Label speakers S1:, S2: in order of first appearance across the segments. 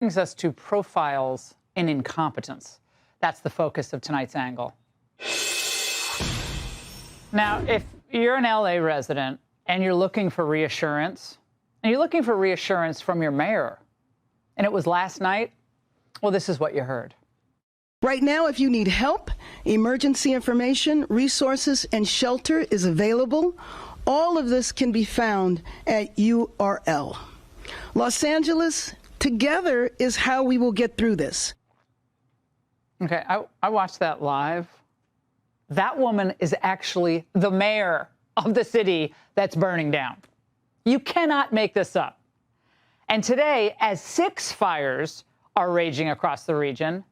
S1: Brings us to profiles in incompetence. That's the focus of tonight's angle. Now, if you're an LA resident and you're looking for reassurance, and you're looking for reassurance from your mayor, and it was last night, well, this is what you heard.
S2: Right now, if you need help, emergency information, resources, and shelter is available. All of this can be found at URL. Los Angeles, together is how we will get through this.
S1: Okay, I watched that live. That woman is actually the mayor of the city that's burning down. You cannot make this up. And today, as 6 fires are raging across the region,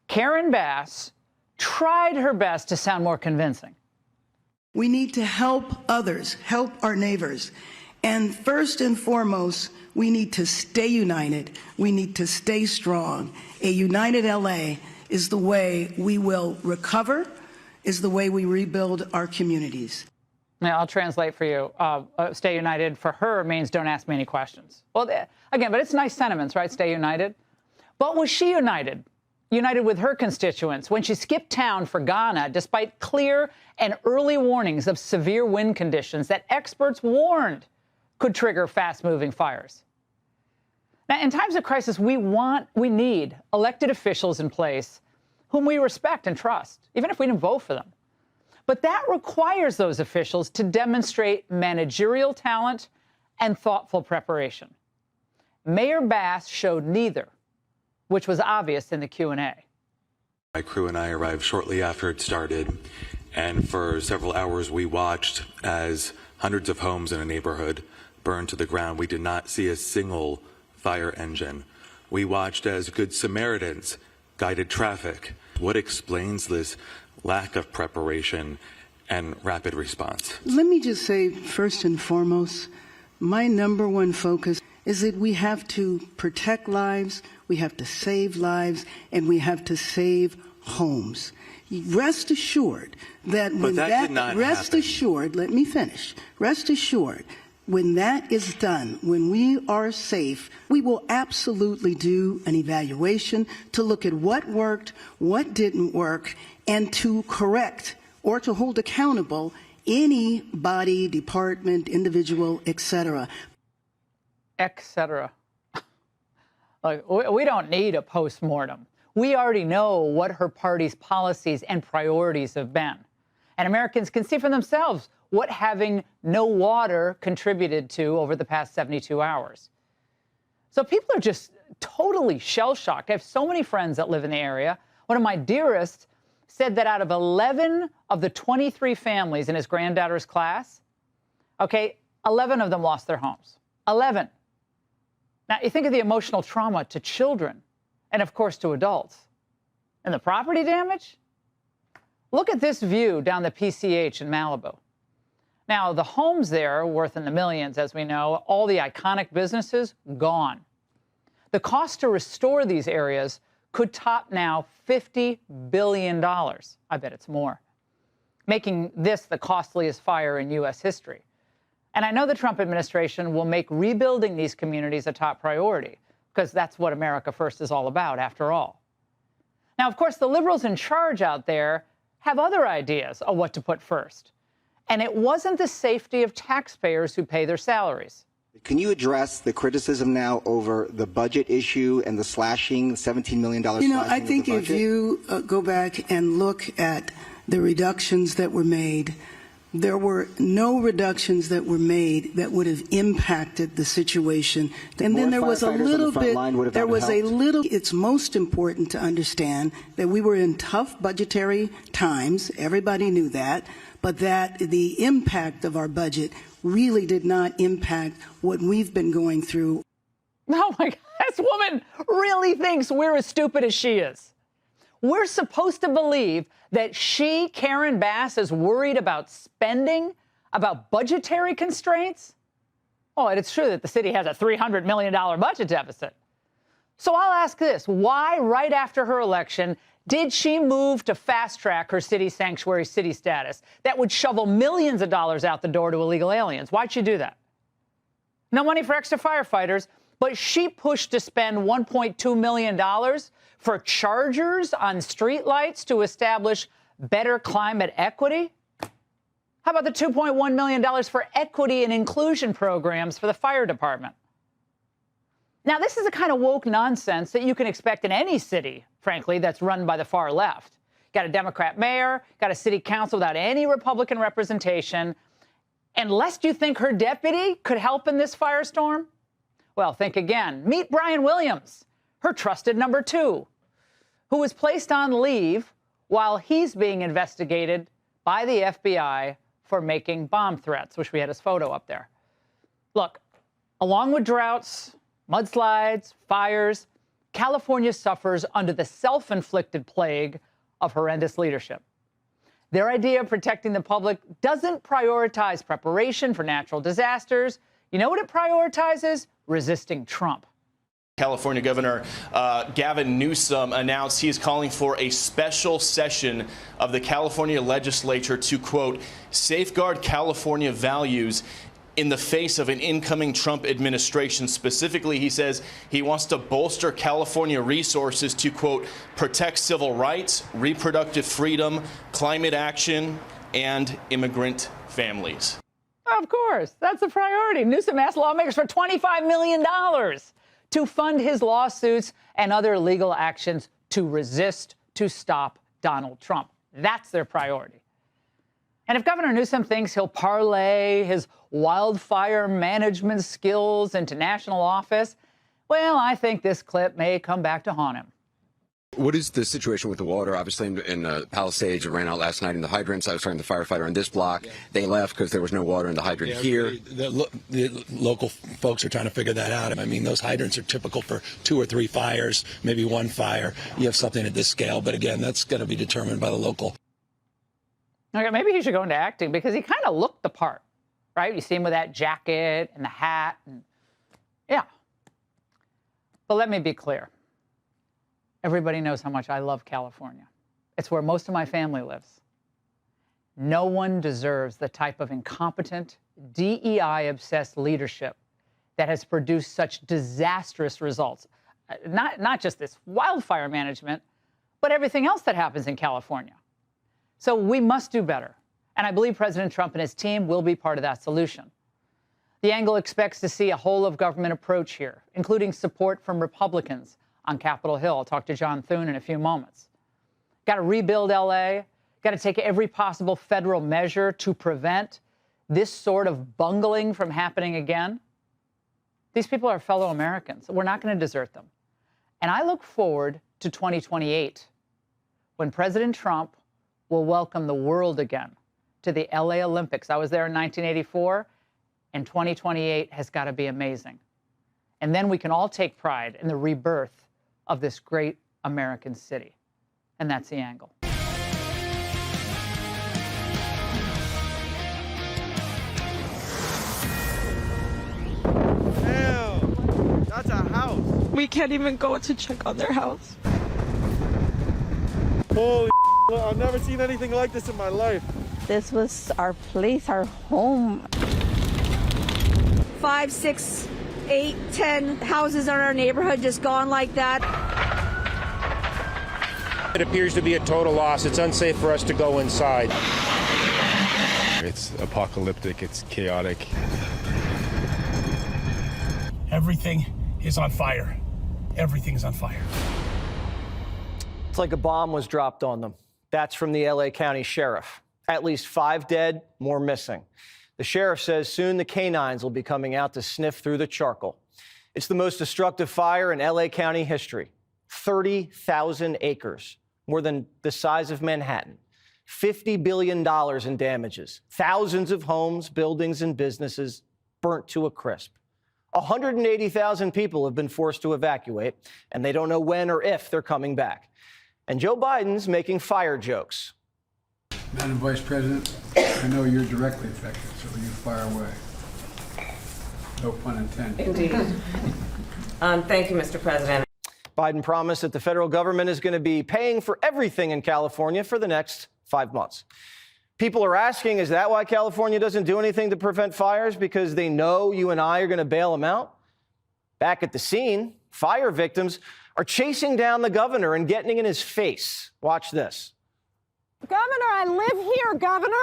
S1: Karen Bass tried her best to sound more convincing.
S2: We need to help others, help our neighbors. And first and foremost, we need to stay united. We need to stay strong. A united LA is the way we will recover, is the way we rebuild our communities.
S1: Now, I'll translate for you. Stay united for her means don't ask me any questions. Well, again, but it's nice sentiments, right? Stay united. But was she united? United with her constituents when she skipped town for Ghana despite clear and early warnings of severe wind conditions that experts warned could trigger fast-moving fires. Now, in times of crisis, we need elected officials in place whom we respect and trust, even if we didn't vote for them. But that requires those officials to demonstrate managerial talent and thoughtful preparation. Mayor Bass showed neither, which was obvious in the Q&A.
S3: My crew and I arrived shortly after it started, and for several hours we watched as hundreds of homes in a neighborhood burned to the ground. We did not see a single fire engine. We watched as Good Samaritans guided traffic. What explains this lack of preparation and rapid response?
S2: Let me just say, first and foremost, my number one focus is that we have to protect lives, we have to save lives, and we have to save homes. Rest assured that when let me finish. Rest assured, when that is done, when we are safe, we will absolutely do an evaluation to look at what worked, what didn't work, and to correct or to hold accountable any body, department, individual, etc.
S1: Etc. Like, we don't need a postmortem. We already know what her party's policies and priorities have been. And Americans can see for themselves what having no water contributed to over the past 72 hours. So people are just totally shell-shocked. I have so many friends that live in the area. One of my dearest said that out of 11 of the 23 families in his granddaughter's class, 11 of them lost their homes. 11. Now, you think of the emotional trauma to children and, of course, to adults. And the property damage? Look at this view down the PCH in Malibu. Now, the homes there are worth in the millions, as we know. All the iconic businesses, gone. The cost to restore these areas could top now $50 billion. I bet it's more, making this the costliest fire in U.S. history. And I know the Trump administration will make rebuilding these communities a top priority, because that's what America First is all about, after all. Now, of course, the liberals in charge out there have other ideas of what to put first. And it wasn't the safety of taxpayers who pay their salaries.
S4: Can you address the criticism now over the budget issue and the slashing, $17 million slashing?
S2: You know, I think if you go back and look at the reductions that were made, there were no reductions that were made that would have impacted the situation. And then there was a little bit, it's most important to understand that we were in tough budgetary times. Everybody knew that. But that the impact of our budget really did not impact what we've been going through.
S1: Oh my God, this woman really thinks we're as stupid as she is. We're supposed to believe that she, Karen Bass, is worried about spending, about budgetary constraints? Oh, and it's true that the city has a $300 million budget deficit. So I'll ask this, why right after her election did she move to fast-track her city sanctuary city status that would shovel millions of dollars out the door to illegal aliens? Why'd she do that? No money for extra firefighters, But she pushed to spend $1.2 million for chargers on streetlights to establish better climate equity. How about the $2.1 million for equity and inclusion programs for the fire department? Now, this is the kind of woke nonsense that you can expect in any city, frankly, that's run by the far left. Got a Democrat mayor, got a city council without any Republican representation. And lest you think her deputy could help in this firestorm? Well, think again. Meet Brian Williams, her trusted number 2, who was placed on leave while he's being investigated by the FBI for making bomb threats. Wish we had his photo up there. Look, along with droughts, mudslides, fires, California suffers under the self-inflicted plague of horrendous leadership. Their idea of protecting the public doesn't prioritize preparation for natural disasters. You know what it prioritizes? Resisting Trump.
S5: California Governor Gavin Newsom announced he is calling for a special session of the California legislature to, quote, safeguard California values in the face of an incoming Trump administration. Specifically, he says he wants to bolster California resources to, quote, protect civil rights, reproductive freedom, climate action, and immigrant families.
S1: Of course, that's a priority. Newsom asked lawmakers for $25 million to fund his lawsuits and other legal actions to resist, to stop Donald Trump. That's their priority. And if Governor Newsom thinks he'll parlay his wildfire management skills into national office, well, I think this clip may come back to haunt him.
S6: What is the situation with the water? Obviously, in Palisades, it ran out last night in the hydrants. I was talking to the firefighter in this block. They left because there was no water in the hydrant here.
S7: The local folks are trying to figure that out. I mean, those hydrants are typical for 2 or 3 fires, maybe 1 fire. You have something at this scale, but again, that's going to be determined by the local.
S1: Okay, maybe he should go into acting because he kind of looked the part, right? You see him with that jacket and the hat, and yeah. But let me be clear. Everybody knows how much I love California. It's where most of my family lives. No one deserves the type of incompetent, DEI-obsessed leadership that has produced such disastrous results. Not just this wildfire management, but everything else that happens in California. So we must do better. And I believe President Trump and his team will be part of that solution. The Angle expects to see a whole-of-government approach here, including support from Republicans on Capitol Hill. I'll talk to John Thune in a few moments. Got to rebuild L.A., got to take every possible federal measure to prevent this sort of bungling from happening again. These people are fellow Americans. We're not going to desert them. And I look forward to 2028, when President Trump will welcome the world again to the L.A. Olympics. I was there in 1984, and 2028 has got to be amazing. And then we can all take pride in the rebirth of this great American city. And that's The Angle.
S8: Damn, that's a house.
S9: We can't even go to check on their house.
S8: Holy I've never seen anything like this in my life.
S9: This was our place, our home.
S10: 5, 6, 8, 10 houses in our neighborhood just gone like that.
S11: It appears to be a total loss. It's unsafe for us to go inside.
S12: It's apocalyptic, it's chaotic.
S7: Everything is on fire. Everything's on fire.
S13: It's like a bomb was dropped on them. That's from the LA County Sheriff. At least 5 dead, more missing. The sheriff says soon the canines will be coming out to sniff through the charcoal. It's the most destructive fire in LA County history. 30,000 acres, more than the size of Manhattan. $50 billion in damages. Thousands of homes, buildings, and businesses burnt to a crisp. 180,000 people have been forced to evacuate, and they don't know when or if they're coming back. And Joe Biden's making fire jokes.
S14: Madam Vice President, I know you're directly affected, so you fire away. No pun intended.
S15: Indeed. Thank you, Mr. President.
S13: Biden promised that the federal government is going to be paying for everything in California for the next 5 months. People are asking, is that why California doesn't do anything to prevent fires? Because they know you and I are going to bail them out? Back at the scene, fire victims are chasing down the governor and getting in his face. Watch this.
S9: Governor, I live here, Governor.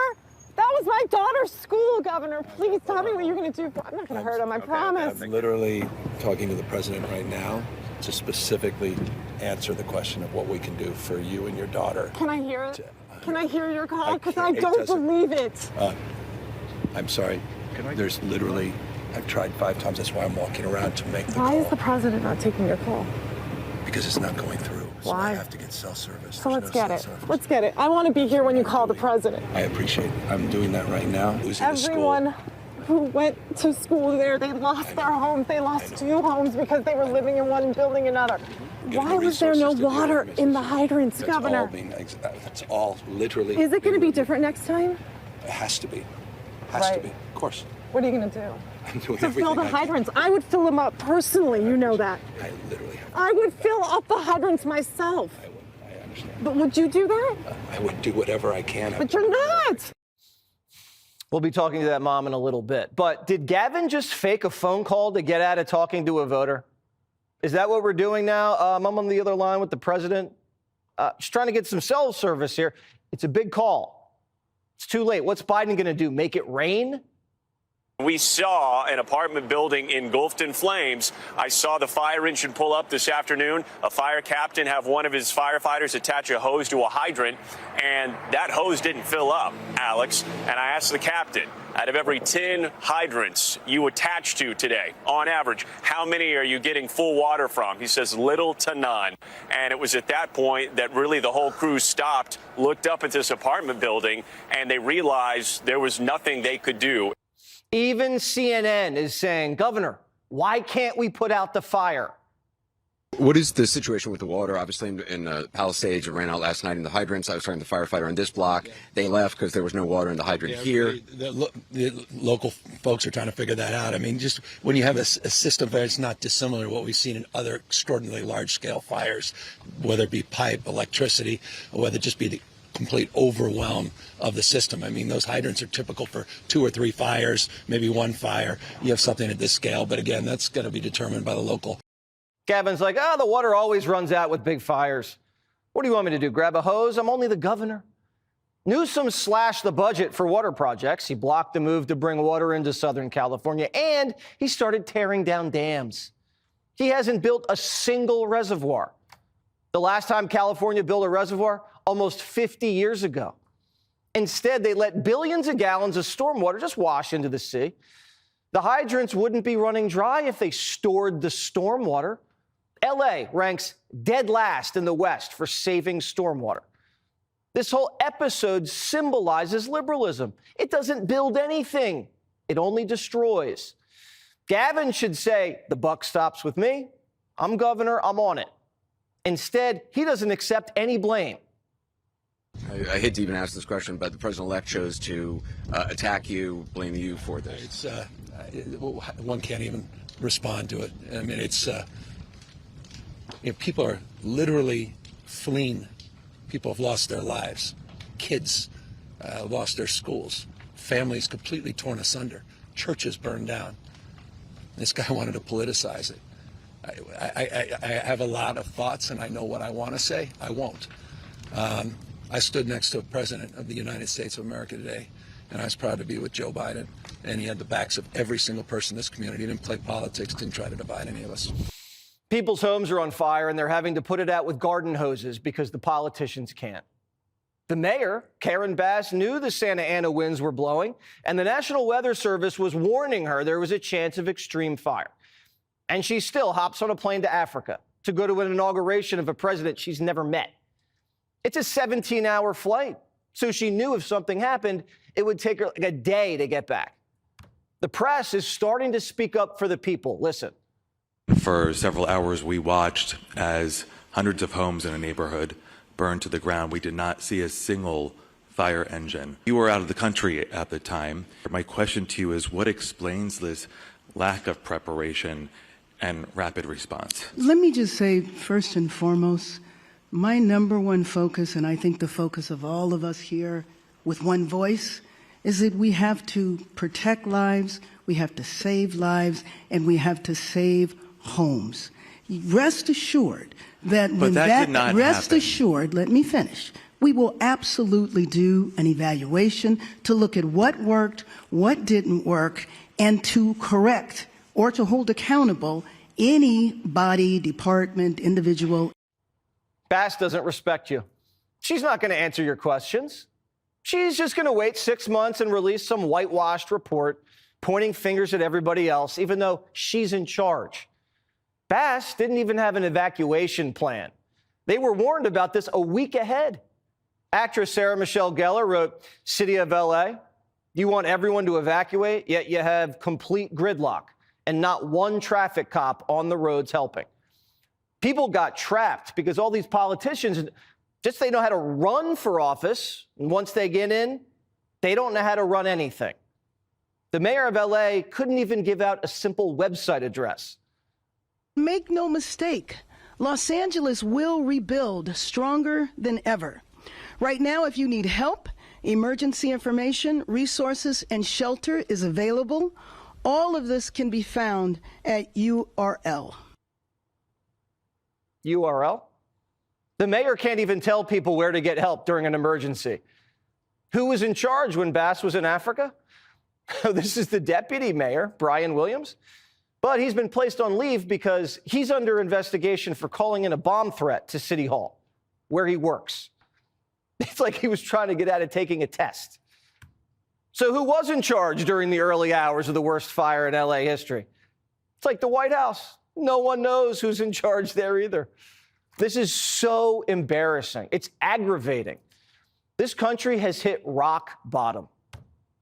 S9: That was my daughter's school, Governor. Please tell me what you're going to do. I'm not going to hurt him, I promise.
S7: I'm literally talking to the president right now to specifically answer the question of what we can do for you and your daughter.
S9: Can I hear it? Can I hear your call? Because I don't believe it.
S7: I'm sorry. There's literally, I've tried 5 times. That's why I'm walking around to make the call.
S9: Why is the president not taking your call?
S7: Because it's not going through. So
S9: Why?
S7: I have to get cell service.
S9: So let's get it. Let's get it. I want to be here when you call the president.
S7: I appreciate it. I'm doing that right now.
S9: Everyone who went to school there, they lost their homes. They lost 2 homes because they were living in one building another. Why was there no water in the hydrants, Governor?
S7: That's all literally.
S9: Is it going to be different next time?
S7: It has to be. Has to be. Of course.
S9: What are you going to do?
S7: I'm doing
S9: To
S7: everything
S9: fill the
S7: I can.
S9: hydrants. I would fill them up personally. You know that.
S7: I literally have.
S9: I would fill up the hydrants myself.
S7: I understand.
S9: But would you do that?
S7: I would do whatever I can.
S9: But you're not.
S13: We'll be talking to that mom in a little bit. But did Gavin just fake a phone call to get out of talking to a voter? Is that what we're doing now? I'm on the other line with the president. Just trying to get some cell service here. It's a big call. It's too late. What's Biden going to do? Make it rain?
S16: We saw an apartment building engulfed in flames. I saw the fire engine pull up this afternoon, a fire captain have one of his firefighters attach a hose to a hydrant, and that hose didn't fill up, Alex. And I asked the captain, out of every 10 hydrants you attach to today, on average, how many are you getting full water from? He says little to none. And it was at that point that really the whole crew stopped, looked up at this apartment building, and they realized there was nothing they could do.
S13: Even CNN is saying, Governor, why can't we put out the fire?
S6: What is the situation with the water? Obviously, in Palisades, it ran out last night in the hydrants. I was talking to the firefighter on this block. They left because there was no water in the hydrant here.
S7: The local folks are trying to figure that out. I mean, just when you have a system that's not dissimilar to what we've seen in other extraordinarily large-scale fires, whether it be pipe, electricity, or whether it just be the complete overwhelm of the system. I mean, those hydrants are typical for 2 or 3 fires, maybe 1 fire. You have something at this scale, but again, that's going to be determined by the local.
S13: Gavin's like, the water always runs out with big fires. What do you want me to do, grab a hose? I'm only the governor. Newsom slashed the budget for water projects. He blocked the move to bring water into Southern California, and he started tearing down dams. He hasn't built a single reservoir. The last time California built a reservoir, almost 50 years ago. Instead, they let billions of gallons of stormwater just wash into the sea. The hydrants wouldn't be running dry if they stored the stormwater. LA ranks dead last in the West for saving stormwater. This whole episode symbolizes liberalism. It doesn't build anything. It only destroys. Gavin should say, the buck stops with me. I'm governor. I'm on it. Instead, he doesn't accept any blame.
S6: I hate to even ask this question, but the president-elect chose to attack you, blame you for this.
S7: One can't even respond to it. I mean, people are literally fleeing. People have lost their lives. Kids lost their schools. Families completely torn asunder. Churches burned down. This guy wanted to politicize it. I have a lot of thoughts, and I know what I want to say. I won't. I stood next to a president of the United States of America today, and I was proud to be with Joe Biden. And he had the backs of every single person in this community. He didn't play politics, didn't try to divide any of us.
S13: People's homes are on fire, and they're having to put it out with garden hoses because the politicians can't. The mayor, Karen Bass, knew the Santa Ana winds were blowing, and the National Weather Service was warning her there was a chance of extreme fire. And she still hops on a plane to Africa to go to an inauguration of a president she's never met. It's a 17-hour flight, so she knew if something happened, it would take her like a day to get back. The press is starting to speak up for the people. Listen.
S3: For several hours, we watched as hundreds of homes in a neighborhood burned to the ground. We did not see a single fire engine. You were out of the country at the time. My question to you is, what explains this lack of preparation and rapid response?
S2: Let me just say, first and foremost, my number one focus, and I think the focus of all of us here with one voice, is that we have to protect lives, we have to save lives, and we have to save homes. Rest assured that
S3: But
S2: when
S3: that did not
S2: rest
S3: happen.
S2: assured, let me finish. We will absolutely do an evaluation to look at what worked, what didn't work, and to correct or to hold accountable any body, department, individual.
S13: Bass doesn't respect you. She's not going to answer your questions. She's just going to wait 6 months and release some whitewashed report pointing fingers at everybody else, even though she's in charge. Bass didn't even have an evacuation plan. They were warned about this a week ahead. Actress Sarah Michelle Gellar wrote, City of LA, you want everyone to evacuate, yet you have complete gridlock and not one traffic cop on the roads helping. People got trapped because all these politicians, just they know how to run for office. And once they get in, they don't know how to run anything. The mayor of LA couldn't even give out a simple website address.
S2: Make no mistake, Los Angeles will rebuild stronger than ever. Right now, if you need help, emergency information, resources, and shelter is available. All of this can be found at URL.
S13: URL? The mayor can't even tell people where to get help during an emergency. Who was in charge when Bass was in Africa? This is the deputy mayor, Brian Williams. But he's been placed on leave because he's under investigation for calling in a bomb threat to City Hall, where he works. It's like he was trying to get out of taking a test. So who was in charge during the early hours of the worst fire in LA history? It's like the White House. No one knows who's in charge there either. This is so embarrassing. It's aggravating. This country has hit rock bottom.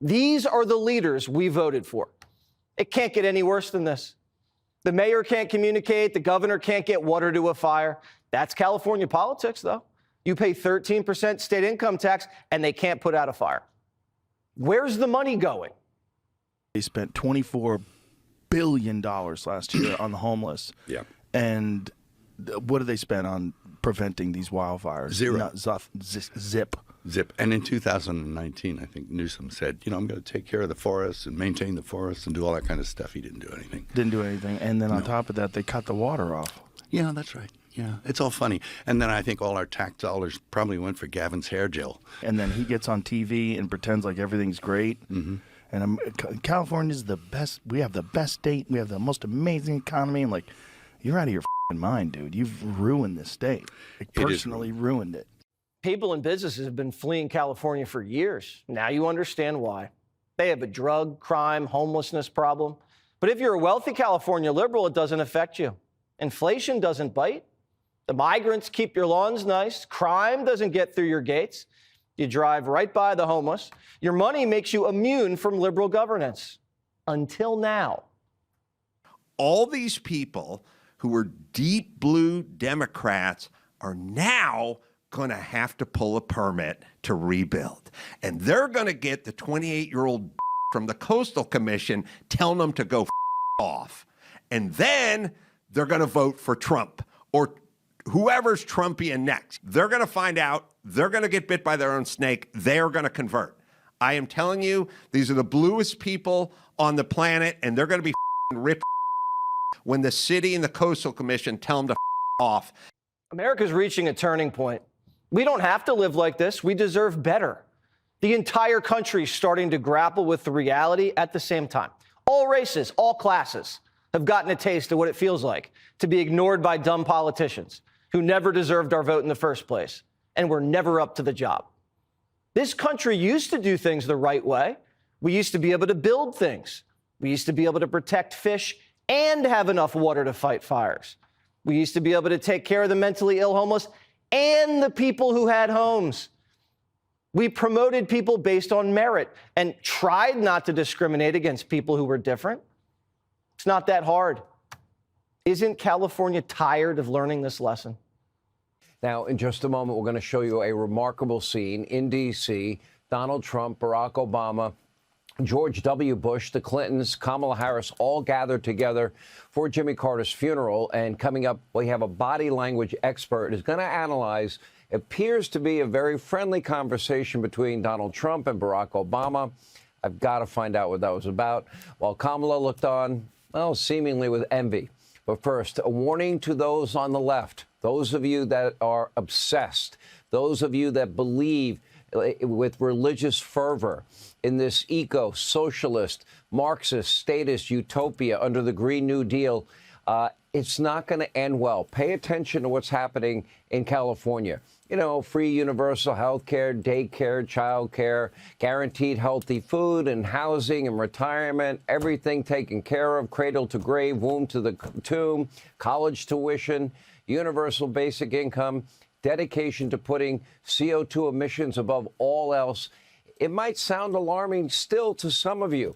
S13: These are the leaders we voted for. It can't get any worse than this. The mayor can't communicate. The governor can't get water to a fire. That's California politics, though. You pay 13% state income tax, and they can't put out a fire. Where's the money going?
S17: They spent $24 billion last year on the homeless.
S6: Yeah.
S17: And what did they spend on preventing these wildfires?
S18: Zero.
S17: Zip.
S18: Zip. And in 2019, I think Newsom said, I'm going to take care of the forests and maintain the forests and do all that kind of stuff. He didn't do anything.
S17: Didn't do anything. And then on top of that, they cut the water off.
S18: Yeah, that's right. Yeah, it's all funny. And then I think all our tax dollars probably went for Gavin's hair gel.
S17: And then he gets on TV and pretends like everything's great.
S18: Mm-hmm.
S17: And California's the best. We have the best state. We have the most amazing economy. And you're out of your mind, dude. You've ruined this state. Personally ruined it.
S13: People and businesses have been fleeing California for years. Now you understand why. They have a drug, crime, homelessness problem. But if you're a wealthy California liberal, it doesn't affect you. Inflation doesn't bite. The migrants keep your lawns nice. Crime doesn't get through your gates. You drive right by the homeless. Your money makes you immune from liberal governance. Until now.
S19: All these people who were deep blue Democrats are now going to have to pull a permit to rebuild. And they're going to get the 28-year-old from the Coastal Commission telling them to go off. And then they're going to vote for Trump or whoever's Trumpian next. They're going to find out. They're going to get bit by their own snake. They're going to convert. I am telling you, these are the bluest people on the planet, and they're going to be ripped when the city and the Coastal Commission tell them to off.
S13: America's reaching a turning point. We don't have to live like this. We deserve better. The entire country is starting to grapple with the reality at the same time. All races, all classes have gotten a taste of what it feels like to be ignored by dumb politicians who never deserved our vote in the first place and were never up to the job. This country used to do things the right way. We used to be able to build things. We used to be able to protect fish and have enough water to fight fires. We used to be able to take care of the mentally ill homeless and the people who had homes. We promoted people based on merit and tried not to discriminate against people who were different. It's not that hard. Isn't California tired of learning this lesson?
S20: Now, in just a moment, we're going to show you a remarkable scene in D.C. Donald Trump, Barack Obama, George W. Bush, the Clintons, Kamala Harris, all gathered together for Jimmy Carter's funeral. And coming up, we have a body language expert who's going to analyze, appears to be a very friendly conversation between Donald Trump and Barack Obama. I've got to find out what that was about. While Kamala looked on, well, seemingly with envy. But first, a warning to those on the left, those of you that are obsessed, those of you that believe with religious fervor in this eco-socialist, Marxist, statist utopia under the Green New Deal. It's not going to end well. Pay attention to what's happening in California. You know, free universal health care, daycare, child care, guaranteed healthy food and housing and retirement, everything taken care of, cradle to grave, womb to the tomb, college tuition, universal basic income, dedication to putting CO2 emissions above all else. It might sound alarming still to some of you.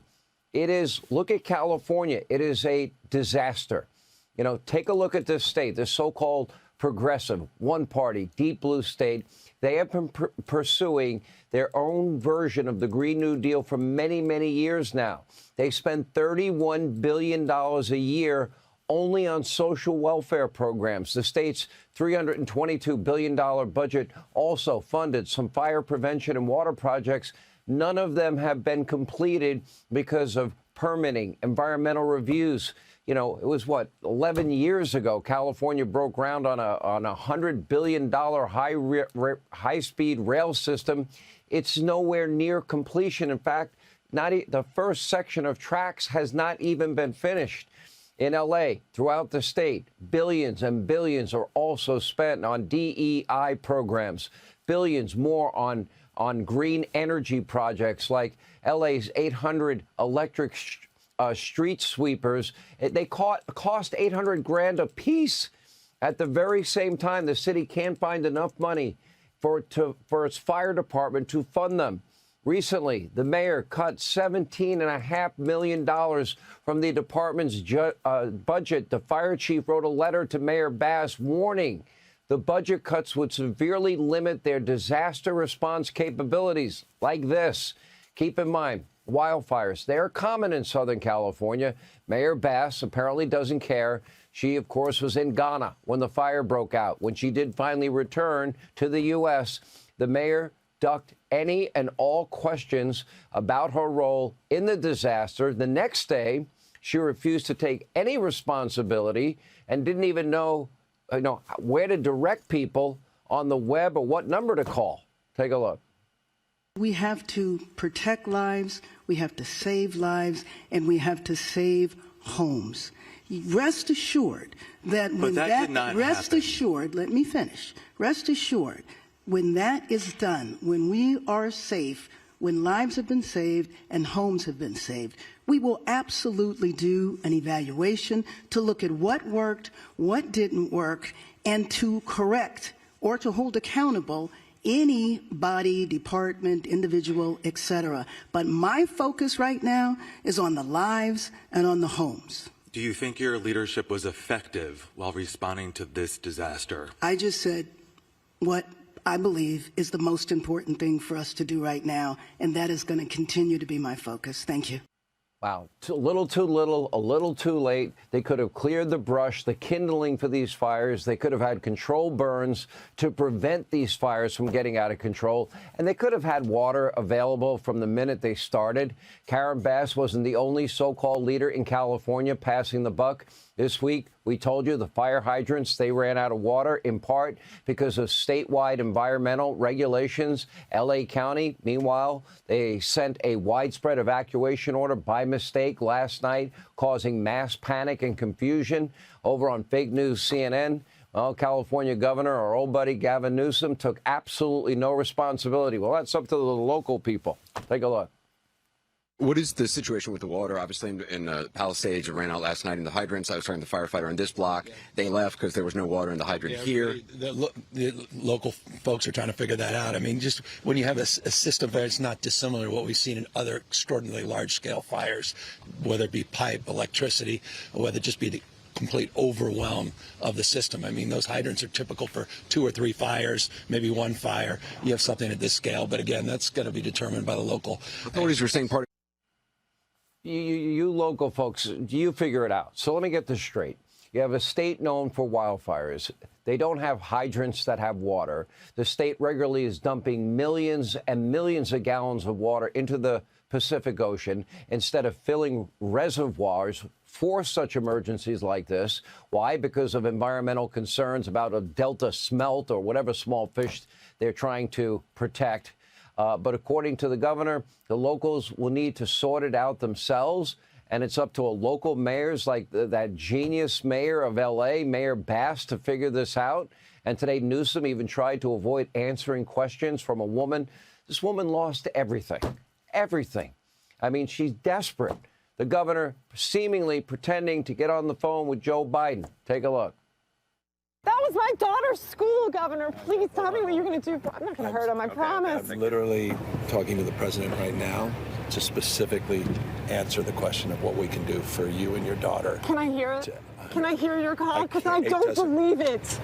S20: It is. Look at California. It is a disaster. You know, take a look at this state, this so-called progressive, one-party, deep blue state. They have been pursuing their own version of the Green New Deal for many, many years now. They spend $31 billion a year only on social welfare programs. The state's $322 billion budget also funded some fire prevention and water projects. None of them have been completed because of permitting, environmental reviews. You know, it was, 11 years ago, California broke ground on a $100 billion high-speed rail system. It's nowhere near completion. In fact, the first section of tracks has not even been finished. In L.A., throughout the state, billions and billions are also spent on DEI programs, billions more on green energy projects like L.A.'s 800 electric street sweepers. They cost 800 grand a piece. At the very same time, the city can't find enough money for its fire department to fund them. Recently, the mayor cut $17.5 million from the department's budget. The fire chief wrote a letter to Mayor Bass warning the budget cuts would severely limit their disaster response capabilities. Like this. Keep in mind, wildfires, they are common in Southern California. Mayor Bass apparently doesn't care. She, of course, was in Ghana when the fire broke out. When she did finally return to the U.S., the mayor ducked any and all questions about her role in the disaster. The next day, she refused to take any responsibility and didn't even know, where to direct people on the web or what number to call. Take a look.
S2: We have to protect lives, we have to save lives, and we have to save homes. Rest assured that when let me finish. Rest assured, when that is done, when we are safe, when lives have been saved and homes have been saved, we will absolutely do an evaluation to look at what worked, what didn't work, and to correct or to hold accountable any body, department, individual, etc. But my focus right now is on the lives and on the homes.
S3: Do you think your leadership was effective while responding to this disaster?
S2: I just said what I believe is the most important thing for us to do right now, and that is going to continue to be my focus. Thank you.
S20: Wow, a little too little, a little too late. They could have cleared the brush, the kindling for these fires. They could have had controlled burns to prevent these fires from getting out of control. And they could have had water available from the minute they started. Karen Bass wasn't the only so-called leader in California passing the buck. This week, we told you the fire hydrants, they ran out of water in part because of statewide environmental regulations. L.A. County, meanwhile, they sent a widespread evacuation order by mistake last night, causing mass panic and confusion. Over on fake news CNN, well, California governor, our old buddy Gavin Newsom, took absolutely no responsibility. Well, that's up to the local people. Take a look.
S6: What is the situation with the water? Obviously, in Palisades, it ran out last night in the hydrants. I was talking to the firefighter on this block. They left because there was no water in the hydrant here.
S7: The local folks are trying to figure that out. I mean, just when you have a system that's not dissimilar to what we've seen in other extraordinarily large-scale fires, whether it be pipe, electricity, or whether it just be the complete overwhelm of the system. I mean, those hydrants are typical for 2 or 3 fires, maybe 1 fire. You have something at this scale, but again, that's going to be determined by the local
S6: authorities. Were saying part of
S20: You local folks, you figure it out. So let me get this straight. You have a state known for wildfires. They don't have hydrants that have water. The state regularly is dumping millions and millions of gallons of water into the Pacific Ocean instead of filling reservoirs for such emergencies like this. Why? Because of environmental concerns about a delta smelt or whatever small fish they're trying to protect. But according to the governor, the locals will need to sort it out themselves. And it's up to a local mayors like that genius mayor of L.A., Mayor Bass, to figure this out. And today, Newsom even tried to avoid answering questions from a woman. This woman lost everything. Everything. I mean, she's desperate. The governor seemingly pretending to get on the phone with Joe Biden. Take a look.
S9: That was my daughter's school, Governor. Please tell me what you're going to do. I'm not going to hurt him, I promise.
S7: I'm literally talking to the president right now to specifically answer the question of what we can do for you and your daughter.
S9: Can I hear it? Can I hear your call? Because I don't believe it.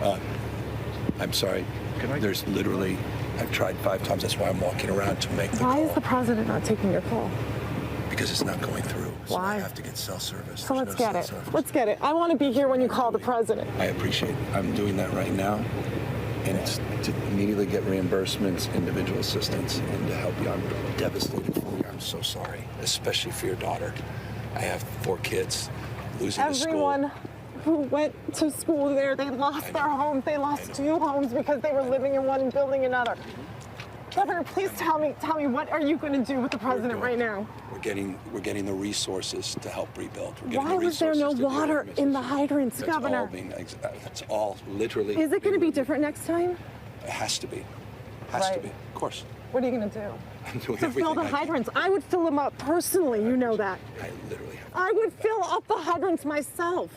S7: I'm sorry. There's literally, I've tried 5 times. That's why I'm walking around to make the
S9: Why
S7: call.
S9: is the president not taking your call?
S7: Because it's not going through. So
S9: Why?
S7: I have to get cell service.
S9: So
S7: There's
S9: let's
S7: no
S9: get
S7: cell
S9: it.
S7: service.
S9: Let's get it. I want to be here when you call the president.
S7: I appreciate it. I'm doing that right now. And it's to immediately get reimbursements, individual assistance, and to help you. I'm devastated for you. I'm so sorry, especially for your daughter. I have 4 kids. Losing the school.
S9: Everyone who went to school there, they lost their homes. They lost 2 homes because they were living in one and building another. Governor, please tell me, what are you going to do with the president right now?
S7: We're getting the resources to help rebuild.
S9: Why was there no water in the hydrants, Governor?
S7: That's all literally.
S9: Is it going to be different next time?
S7: It has to be. Has to be. Of course.
S9: What are you going to do?
S7: I'm doing
S9: To
S7: everything
S9: fill the hydrants. I would fill them up personally. You know that.
S7: I literally have.
S9: I would fill up the hydrants myself.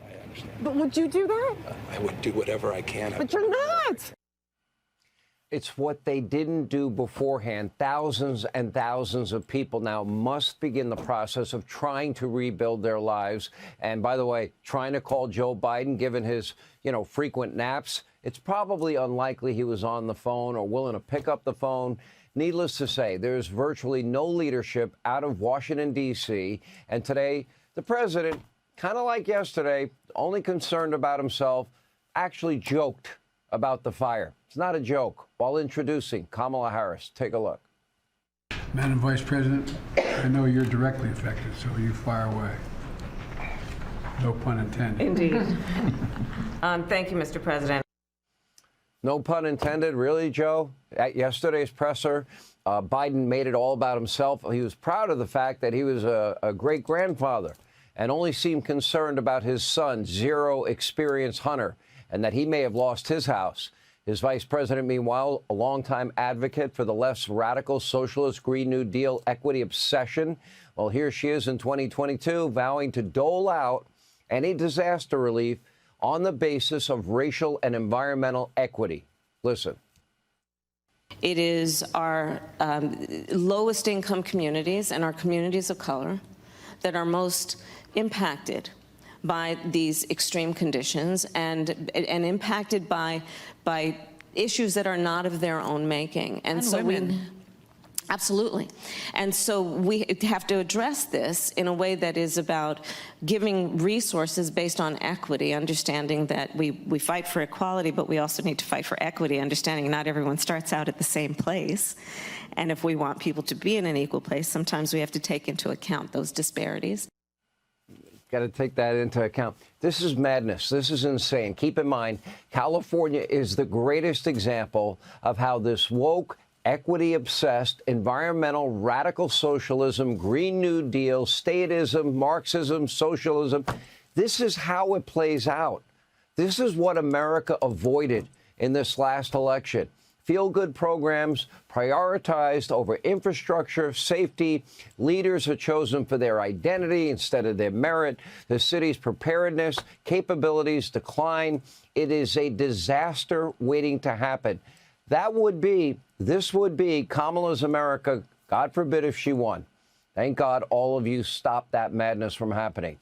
S7: I understand.
S9: But would you do that?
S7: I would do whatever I can.
S9: But you're not.
S20: It's what they didn't do beforehand. Thousands and thousands of people now must begin the process of trying to rebuild their lives. And by the way, trying to call Joe Biden, given his, frequent naps, it's probably unlikely he was on the phone or willing to pick up the phone. Needless to say, there's virtually no leadership out of Washington, D.C. And today, the president, kind of like yesterday, only concerned about himself, actually joked about the fire. It's not a joke. While introducing Kamala Harris, take a look.
S14: Madam Vice President, I know you're directly affected, so you fire away. No pun intended.
S15: Indeed. Thank you, Mr. President.
S20: No pun intended. Really, Joe? At yesterday's presser, Biden made it all about himself. He was proud of the fact that he was a great-grandfather and only seemed concerned about his son, zero-experience Hunter, and that he may have lost his house. His vice president, meanwhile, a longtime advocate for the left's radical socialist Green New Deal equity obsession. Well, here she is in 2022 vowing to dole out any disaster relief on the basis of racial and environmental equity. Listen.
S15: It is our lowest income communities and our communities of color that are most impacted by these extreme conditions and impacted by issues that are not of their own making. And so women. Absolutely. And so we have to address this in a way that is about giving resources based on equity, understanding that we fight for equality, but we also need to fight for equity, understanding not everyone starts out at the same place. And if we want people to be in an equal place, sometimes we have to take into account those disparities.
S20: Got to take that into account. This is madness. This is insane. Keep in mind, California is the greatest example of how this woke, equity-obsessed, environmental, radical socialism, Green New Deal, statism, Marxism, socialism, this is how it plays out. This is what America avoided in this last election. Feel-good programs prioritized over infrastructure, safety. Leaders are chosen for their identity instead of their merit. The city's preparedness, capabilities decline. It is a disaster waiting to happen. This would be Kamala's America, God forbid if she won. Thank God all of you stopped that madness from happening.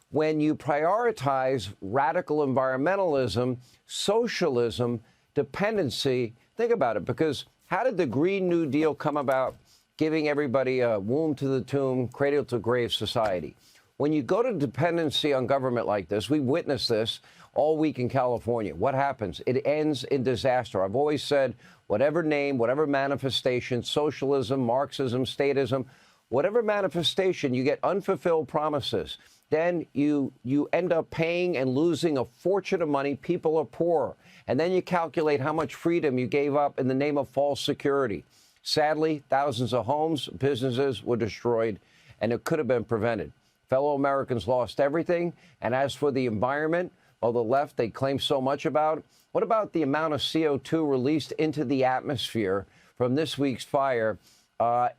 S20: When you prioritize radical environmentalism, socialism, dependency, think about it, because how did the Green New Deal come about, giving everybody a womb to the tomb, cradle to grave society? When you go to dependency on government like this, we witnessed this all week in California. What happens? It ends in disaster. I've always said, whatever name, whatever manifestation, socialism, Marxism, statism, whatever manifestation, you get unfulfilled promises. Then you end up paying and losing a fortune of money. People are poor. And then you calculate how much freedom you gave up in the name of false security. Sadly, thousands of homes, businesses were destroyed, and it could have been prevented. Fellow Americans lost everything. And as for the environment, well, the left, they claim so much about. What about the amount of CO2 released into the atmosphere from this week's fire?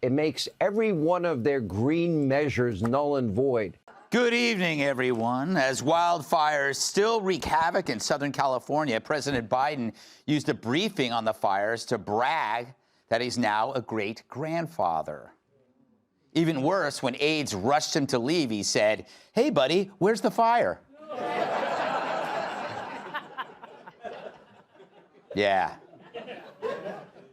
S20: It makes every one of their green measures null and void.
S21: Good evening, everyone. As wildfires still wreak havoc in Southern California, President Biden used a briefing on the fires to brag that he's now a great-grandfather. Even worse, when aides rushed him to leave, he said, "Hey, buddy, where's the fire?" Yeah.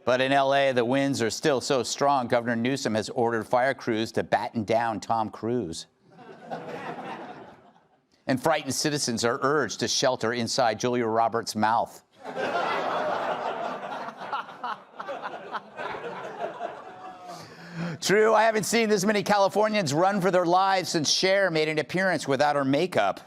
S21: But in L.A., the winds are still so strong, Governor Newsom has ordered fire crews to batten down Tom Cruise. And frightened citizens are urged to shelter inside Julia Roberts' mouth. True, I haven't seen this many Californians run for their lives since Cher made an appearance without her makeup.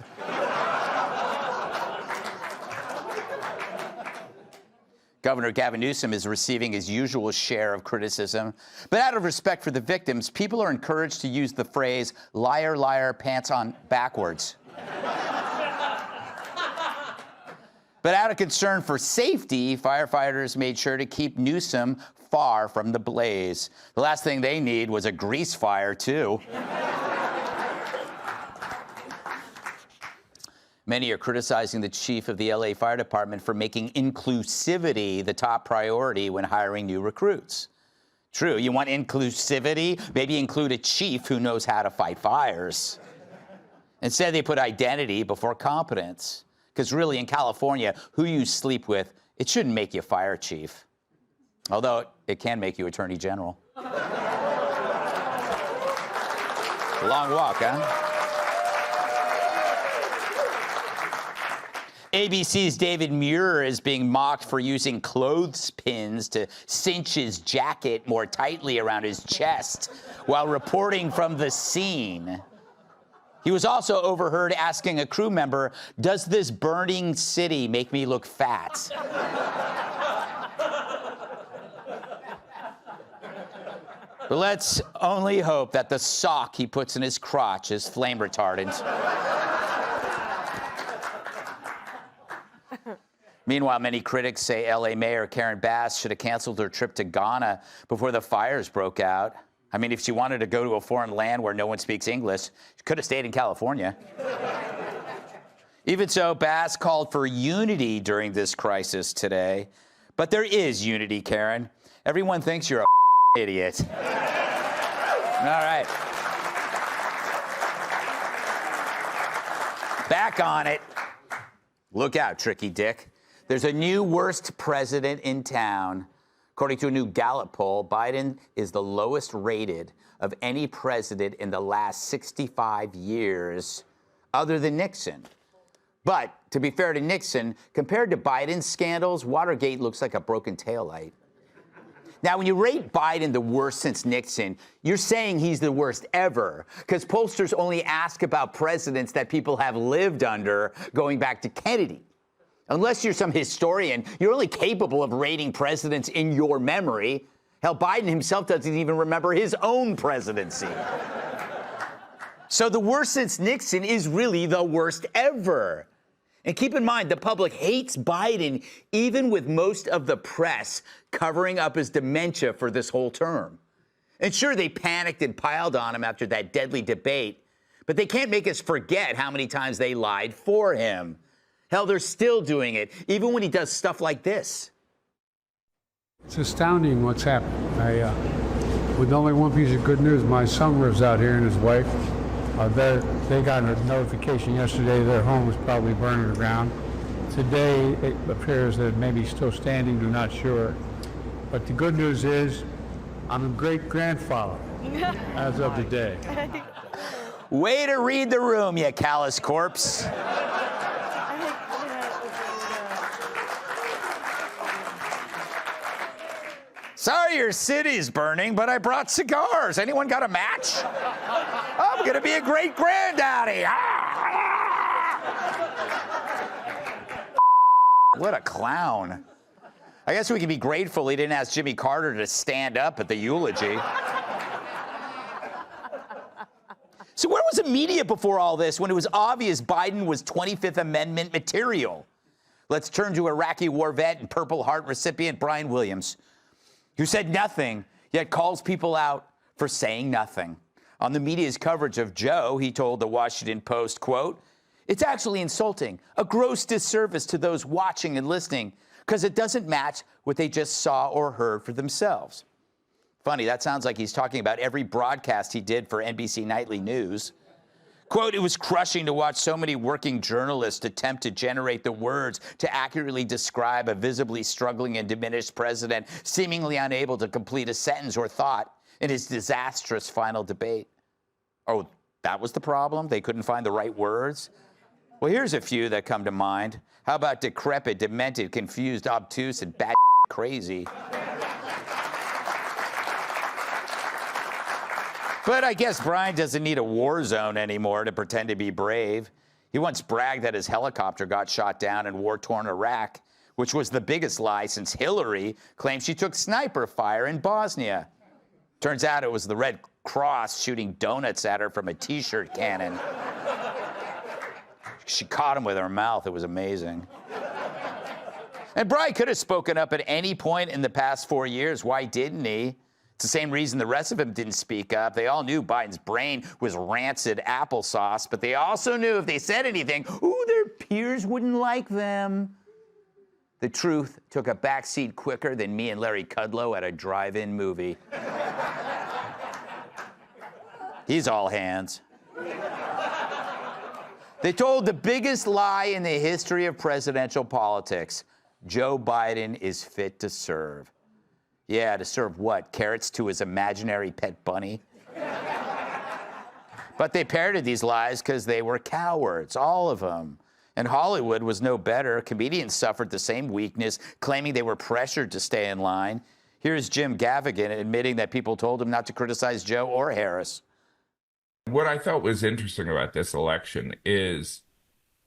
S21: Governor Gavin Newsom is receiving his usual share of criticism. But out of respect for the victims, people are encouraged to use the phrase, liar, liar, pants on backwards. But out of concern for safety, firefighters made sure to keep Newsom far from the blaze. The last thing they need was a grease fire, too. Many are criticizing the chief of the LA Fire Department for making inclusivity the top priority when hiring new recruits. True, you want inclusivity? Maybe include a chief who knows how to fight fires. Instead, they put identity before competence. Because really, in California, who you sleep with, it shouldn't make you fire chief. Although it can make you attorney general. Long walk, huh? ABC's David Muir is being mocked for using clothespins to cinch his jacket more tightly around his chest while reporting from the scene. He was also overheard asking a crew member, "Does this burning city make me look fat?" But let's only hope that the sock he puts in his crotch is flame retardant. Meanwhile, many critics say LA Mayor Karen Bass should have canceled her trip to Ghana before the fires broke out. I mean, if she wanted to go to a foreign land where no one speaks English, she could have stayed in California. Even so, Bass called for unity during this crisis today. But there is unity, Karen. Everyone thinks you're a idiot. All right. Back on it. Look out, Tricky Dick. There's a new worst president in town. According to a new Gallup poll, Biden is the lowest rated of any president in the last 65 years, other than Nixon. But to be fair to Nixon, compared to Biden's scandals, Watergate looks like a broken taillight. Now, when you rate Biden the worst since Nixon, you're saying he's the worst ever, because pollsters only ask about presidents that people have lived under going back to Kennedy. Unless you're some historian, you're only capable of rating presidents in your memory. Hell, Biden himself doesn't even remember his own presidency. So the worst since Nixon is really the worst ever. And keep in mind, the public hates Biden, even with most of the press covering up his dementia for this whole term. And sure, they panicked and piled on him after that deadly debate, but they can't make us forget how many times they lied for him. Hell, they're still doing it, even when he does stuff like this.
S14: It's astounding what's happened. With only one piece of good news, my son lives out here and his wife. They got a notification yesterday their home was probably burning to the ground. Today, it appears that it may be still standing, we're not sure. But the good news is, I'm a great-grandfather as of today.
S21: Way to read the room, you callous corpse. Sorry your city's burning, but I brought cigars. Anyone got a match? I'm going to be a great granddaddy. What a clown. I guess we can be grateful he didn't ask Jimmy Carter to stand up at the eulogy. So where was the media before all this when it was obvious Biden was 25th Amendment material? Let's turn to Iraqi war vet and Purple Heart recipient Brian Williams, who said nothing, yet calls people out for saying nothing. On the media's coverage of Joe, he told the Washington Post, quote, "It's actually insulting, a gross disservice to those watching and listening, because it doesn't match what they just saw or heard for themselves." Funny, that sounds like he's talking about every broadcast he did for NBC Nightly News. Quote, "It was crushing to watch so many working journalists attempt to generate the words to accurately describe a visibly struggling and diminished president, seemingly unable to complete a sentence or thought in his disastrous final debate." Oh, that was the problem? They couldn't find the right words? Well, here's a few that come to mind. How about decrepit, demented, confused, obtuse, and bat crazy? But I guess Brian doesn't need a war zone anymore to pretend to be brave. He once bragged that his helicopter got shot down in war-torn Iraq, which was the biggest lie since Hillary claimed she took sniper fire in Bosnia. Turns out it was the Red Cross shooting donuts at her from a T-shirt cannon. She caught him with her mouth. It was amazing. And Brian could have spoken up at any point in the past 4 years. Why didn't he? It's the same reason the rest of them didn't speak up. They all knew Biden's brain was rancid applesauce, but they also knew if they said anything, their peers wouldn't like them. The truth took a backseat quicker than me and Larry Kudlow at a drive-in movie. He's all hands. They told the biggest lie in the history of presidential politics. Joe Biden is fit to serve. Yeah, to serve what? Carrots to his imaginary pet bunny? But they parroted these lies because they were cowards, all of them. And Hollywood was no better. Comedians suffered the same weakness, claiming they were pressured to stay in line. Here's Jim Gaffigan admitting that people told him not to criticize Joe or Harris.
S4: What I thought was interesting about this election is,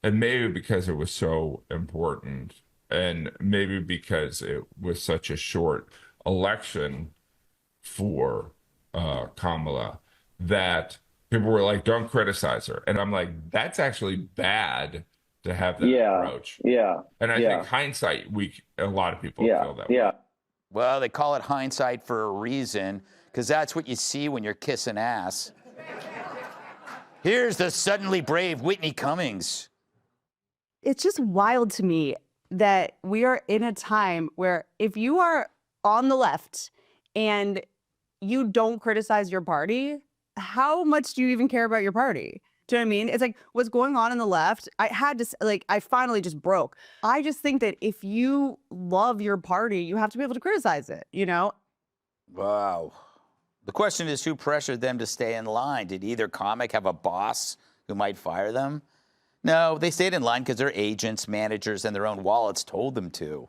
S4: and maybe because it was so important, and maybe because it was such a short election for Kamala, that people were like, don't criticize her. And I'm like, that's actually bad to have that approach.
S22: Yeah.
S4: And I think hindsight, a lot of people feel that way.
S21: Well, they call it hindsight for a reason, because that's what you see when you're kissing ass. Here's the suddenly brave Whitney Cummings.
S23: It's just wild to me that we are in a time where if you are on the left and you don't criticize your party, how much do you even care about your party? Do you know what I mean? It's like what's going on in the left. I finally just broke. I just think that if you love your party, you have to be able to criticize it, you know?
S21: Wow. The question is, who pressured them to stay in line? Did either comic have a boss who might fire them? No, they stayed in line because their agents, managers, and their own wallets told them to.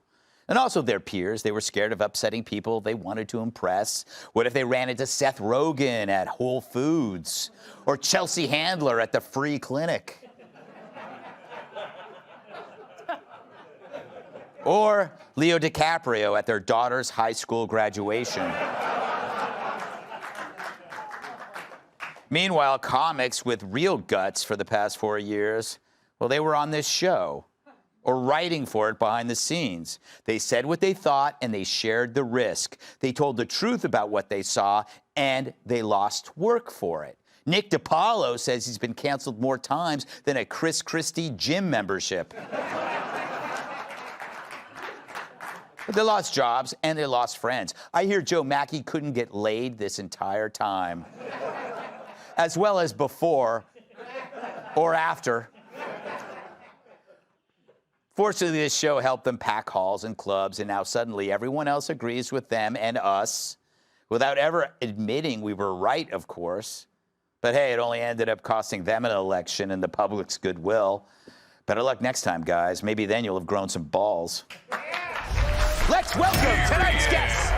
S21: And also their peers. They were scared of upsetting people they wanted to impress. What if they ran into Seth Rogen at Whole Foods? Or Chelsea Handler at the free clinic? Or Leo DiCaprio at their daughter's high school graduation? Meanwhile, comics with real guts for the past 4 years, well, they were on this show or writing for it behind the scenes. They said what they thought and they shared the risk. They told the truth about what they saw and they lost work for it. Nick DiPaolo says he's been canceled more times than a Chris Christie gym membership. But they lost jobs and they lost friends. I hear Joe Mackey couldn't get laid this entire time. As well as before or after. Fortunately, this show helped them pack halls and clubs, and now suddenly everyone else agrees with them and us, without ever admitting we were right, of course. But hey, it only ended up costing them an election and the public's goodwill. Better luck next time, guys. Maybe then you'll have grown some balls. Let's welcome tonight's guests.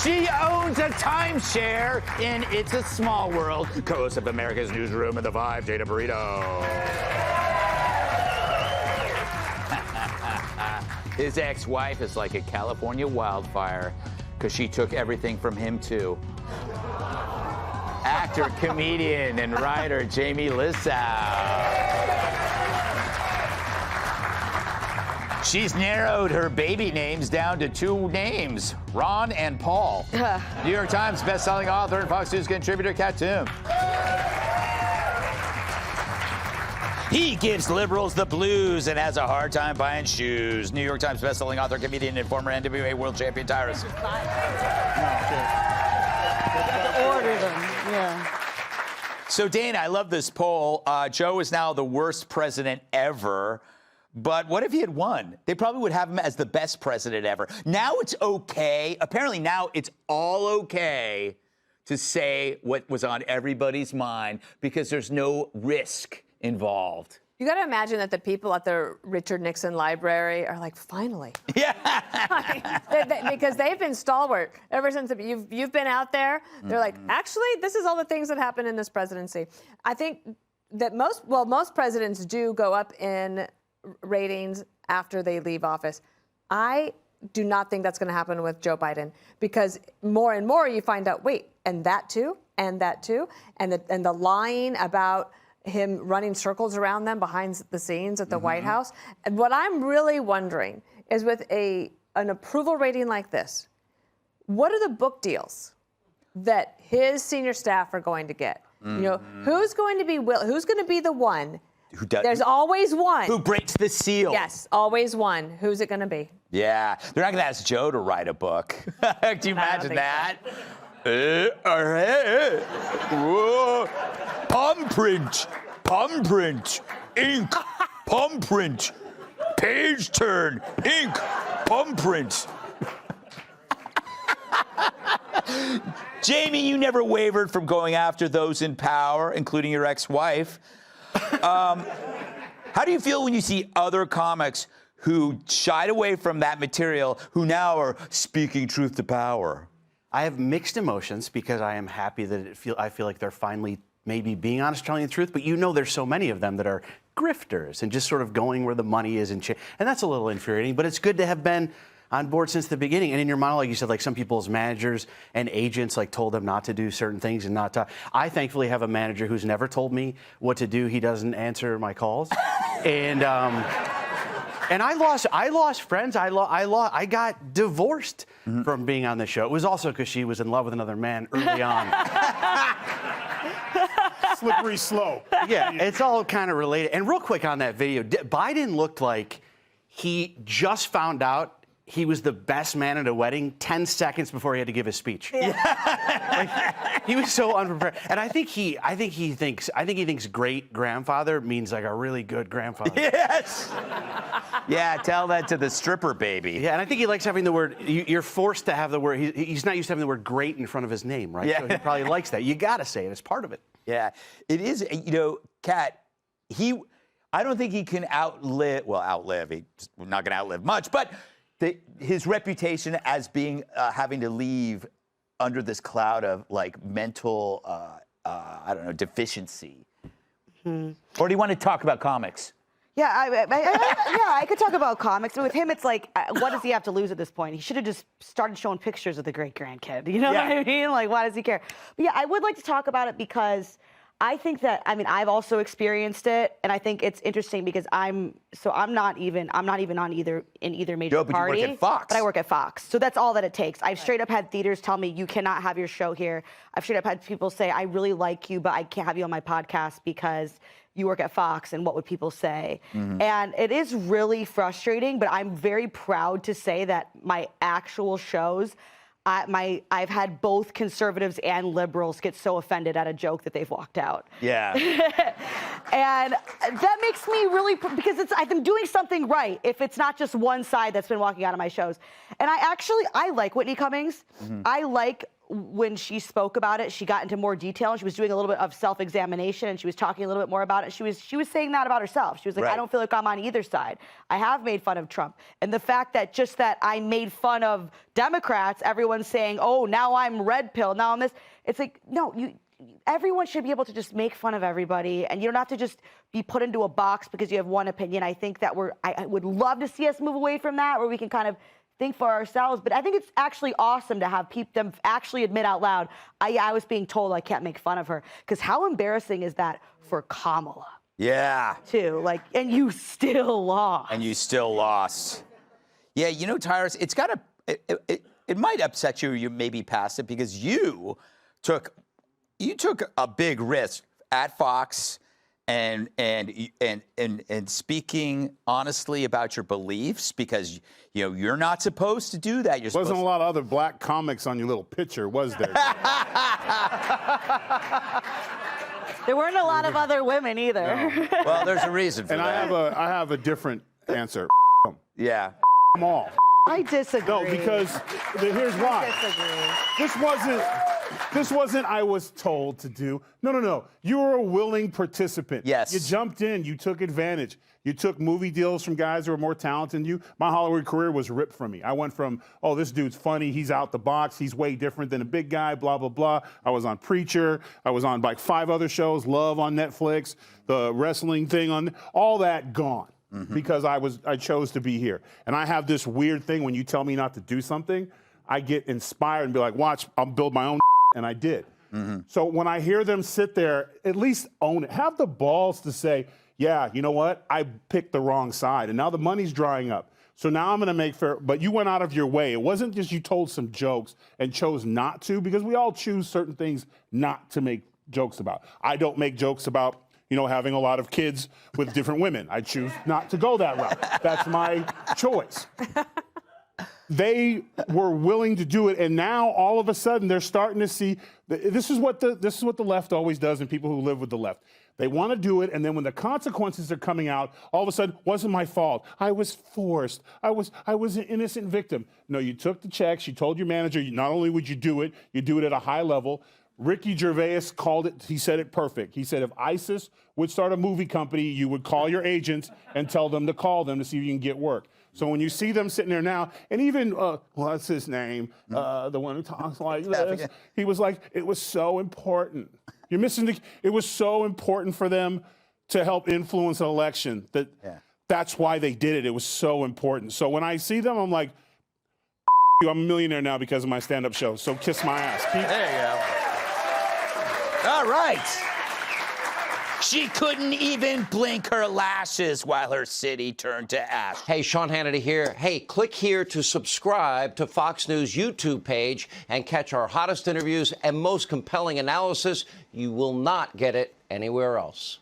S21: She owns a timeshare in It's a Small World. Co-host of America's Newsroom and The Vibe, Jada Burrito. His ex-wife is like a California wildfire because she took everything from him, too. Actor, comedian, and writer Jamie Lissow. She's narrowed her baby names down to 2 names, Ron and Paul. New York Times bestselling author and Fox News contributor Kat Toom. He gives liberals the blues and has a hard time buying shoes. New York Times bestselling author, comedian, and former NWA world champion Tyrus.
S23: Order them, yeah.
S21: So, Dana, I love this poll. Joe is now the worst president ever. But what if he had won? They probably would have him as the best president ever. Now it's okay. Apparently now it's all okay to say what was on everybody's mind because there's no risk involved.
S1: You got to imagine that the people at the Richard Nixon Library are like, finally. Yeah. Because they've been stalwart ever since you've been out there. They're like, actually, this is all the things that happened in this presidency. I think that most presidents do go up in ratings after they leave office. I do not think that's going to happen with Joe Biden because more and more you find out, wait, and that too, and that too, and the lying about him running circles around them behind the scenes at the White House. And what I'm really wondering is with an approval rating like this, what are the book deals that his senior staff are going to get? You know, who's going to be the one? There's always one.
S21: Who breaks the seal.
S1: Yes, always one. Who's it going to be?
S21: Yeah. They're not going to ask Joe to write a book. Do you imagine that? Palm print, ink, palm print, page turn, ink, palm print. Jamie, you never wavered from going after those in power, including your ex-wife. How do you feel when you see other comics who shied away from that material, who now are speaking truth to power?
S5: I have mixed emotions because I am happy that I feel like they're finally maybe being honest, telling the truth. But you know, there's so many of them that are grifters and just sort of going where the money is and that's a little infuriating. But it's good to have been on board since the beginning. And in your monologue, you said like some people's managers and agents like told them not to do certain things and not to. I thankfully have a manager who's never told me what to do. He doesn't answer my calls, and I lost friends. I got divorced from being on the show. It was also because she was in love with another man early on.
S11: Slippery slope.
S5: Yeah, it's all kind of related. And real quick on that video, Biden looked like he just found out he was the best man at a wedding 10 seconds before he had to give his speech. Yeah. Like, he was so unprepared. And I think he thinks great grandfather means like a really good grandfather.
S21: Yes. Yeah, tell that to the stripper baby.
S5: Yeah, and I think he likes having the word. You're forced to have the word. He's not used to having the word "great" in front of his name, right?
S21: Yeah.
S5: So he probably likes that. You got to say it. It's part of it.
S21: Yeah, it is. You know, Kat. I don't think he can outlive. He's not going to outlive much, but. His reputation as being having to leave under this cloud of like mental, I don't know, deficiency. Or do you want to talk about comics?
S23: Yeah, I could talk about comics. But with him, it's like, what does he have to lose at this point? He should have just started showing pictures of the great-grandkid. You know what I mean? Like, why does he care? But yeah, I would like to talk about it because I think that, I've also experienced it, and I think it's interesting because I'm not even on either major party.
S21: You work at Fox.
S23: But I work at Fox, so that's all that it takes. I've straight up had theaters tell me you cannot have your show here. I've straight up had people say I really like you, but I can't have you on my podcast because you work at Fox, and what would people say? And it is really frustrating, but I'm very proud to say that my actual shows. I've had both conservatives and liberals get so offended at a joke that they've walked out.
S21: Yeah.
S23: And that makes me really, because I've been doing something right if it's not just one side that's been walking out of my shows. And I like Whitney Cummings. I like
S8: when she spoke about it, she got into more detail. And she was doing a little bit of self-examination, and she was talking a little bit more about it. She was saying that about herself. She was like, I don't feel like I'm on either side. I have made fun of Trump. And the fact that just that I made fun of Democrats, everyone's saying, oh, now I'm red pill, now I'm this. It's like, no, everyone should be able to just make fun of everybody, and you don't have to just be put into a box because you have one opinion. I think that I would love to see us move away from that, where we can kind of think for ourselves. But I think it's actually awesome to have them actually admit out loud, I was being told I can't make fun of her. Because how embarrassing is that for Kamala?
S21: Yeah.
S8: Too, like, and you still lost.
S21: And you still lost. Yeah, you know, Tyrus, it's got to, it might upset you maybe past it, because you took a big risk at Fox and speaking honestly about your beliefs, because you're not supposed to do that.
S10: Wasn't a lot of other black comics on your little picture, was there?
S8: There weren't a lot of other women either.
S21: No. Well, there's a reason for
S10: and
S21: that.
S10: I have a different answer.
S21: Yeah.
S10: Them all.
S8: I disagree.
S10: No, because here's why.
S8: I disagree.
S10: This wasn't I was told to do. No. You were a willing participant.
S21: Yes.
S10: You jumped in. You took advantage. You took movie deals from guys who were more talented than you. My Hollywood career was ripped from me. I went from, oh, this dude's funny. He's out the box. He's way different than a big guy, blah, blah, blah. I was on Preacher. I was on like 5 other shows, Love on Netflix, the wrestling thing on, all that gone. Mm-hmm. Because I chose to be here. And I have this weird thing when you tell me not to do something, I get inspired and be like, watch, I'll build my own and I did. Mm-hmm. So when I hear them sit there, at least own it. Have the balls to say, yeah, you know what? I picked the wrong side and now the money's drying up. So now I'm going to make fair, but you went out of your way. It wasn't just you told some jokes and chose not to, because we all choose certain things not to make jokes about. I don't make jokes about having a lot of kids with different women. I choose not to go that route. That's my choice. They were willing to do it, and now all of a sudden they're starting to see. This is what the left always does, and people who live with the left. They want to do it, and then when the consequences are coming out, all of a sudden, wasn't my fault. I was forced. I was an innocent victim. No, you took the checks. You told your manager. Not only would you do it at a high level. Ricky Gervais called it, he said it perfect. He said if ISIS would start a movie company, you would call your agents and tell them to call them to see if you can get work. So when you see them sitting there now, and even, what's his name? The one who talks like this. He was like, it was so important. You're missing it was so important for them to help influence an election. That's why they did it. It was so important. So when I see them, I'm like, I'm a millionaire now because of my stand-up show. So kiss my ass.
S21: There you go. All right. She couldn't even blink her lashes while her city turned to ash.
S20: Hey, Sean Hannity here. Hey, click here to subscribe to Fox News YouTube page and catch our hottest interviews and most compelling analysis. You will not get it anywhere else.